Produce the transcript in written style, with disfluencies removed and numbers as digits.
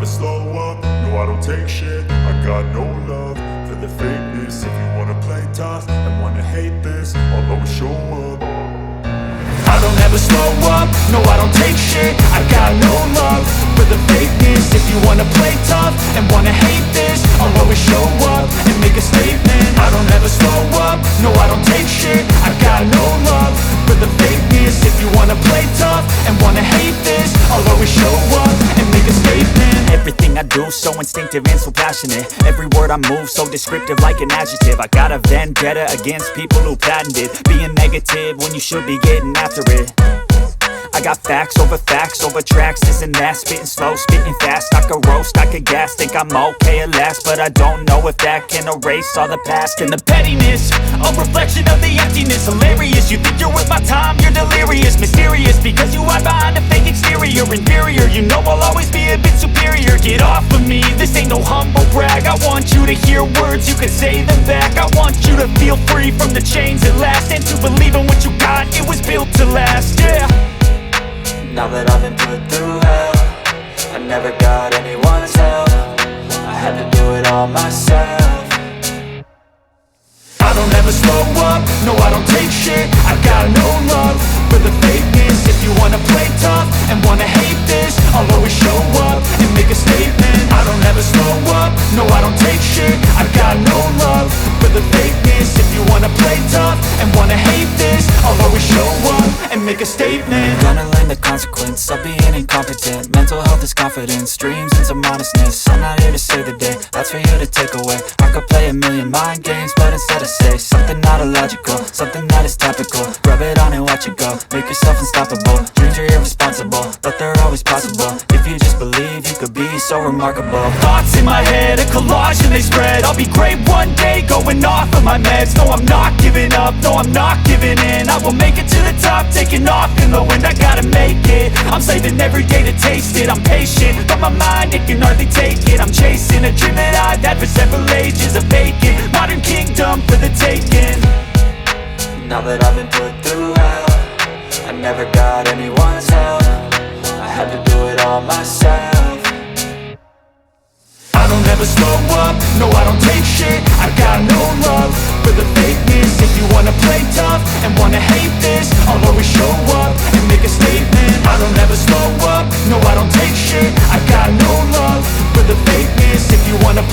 slow up, no I don't take shit. I got no love for the fakeness. If you wanna play tough and wanna hate this, I'll always show up. I don't ever slow up, no I don't take shit. I got no love for the fakeness. If you wanna play tough and wanna hate this, I'll always show up and make a statement. I don't ever slow up, no I don't take shit. I got no love for the fakeness. If you wanna play tough and wanna hate this, I'll always show up and make a statement. Everything I do so instinctive and so passionate. Every word I move so descriptive like an adjective. I got a vendetta against people who patented being negative when you should be getting after it. I got facts over tracks, this and that. Spitting slow, spitting fast, I could roast, I could gas. Think I'm okay at last, but I don't know if that can erase all the past. And the pettiness, a reflection of the emptiness. Hilarious, you think you're worth my time, you're delirious. Mysterious, because you hide behind a fake exterior. Inferior, you know I'll always be a bit superior. Get off of me, this ain't no humble brag. I want you to hear words, you can say them back. I want you to feel free from the chains at last, and to believe in what you got, it was built to last, yeah. Now that I've been put through hell, I never got anyone's help. I had to do it all myself. I don't ever slow up, no I don't take shit. I got no love for the fakeness. If you wanna play tough and wanna hate this, I'll always show up and make a statement. I don't ever slow up, no I don't take shit. I got no love for the fakeness. If you wanna play tough and wanna hate this, I'll always show up and make a statement. Gonna learn the consequence of being incompetent. Mental health is confidence, dreams and some honestness. I'm not here to save the day, that's for you to take away. I could play a million mind games, but instead I say something not illogical, something that is topical. Rub it on and watch it go, make yourself unstoppable. Dreams are irresponsible, but they're always possible. If you just believe, you could be so remarkable. Thoughts in my head, a collage and they spread. I'll be great one day, going off of my meds. No, I'm not giving up, no, I'm not giving in. I will make it to the top, taking off in the wind. I gotta make it, I'm saving every day to taste it. I'm patient, but my mind, it can hardly take it. I'm chasing a dream that I've had for several ages. A vacant, modern kingdom for the taking. Now that I've been put through hell, I never got anyone's help. I had to do it all myself. I don't ever slow up, no I don't take shit. I got no love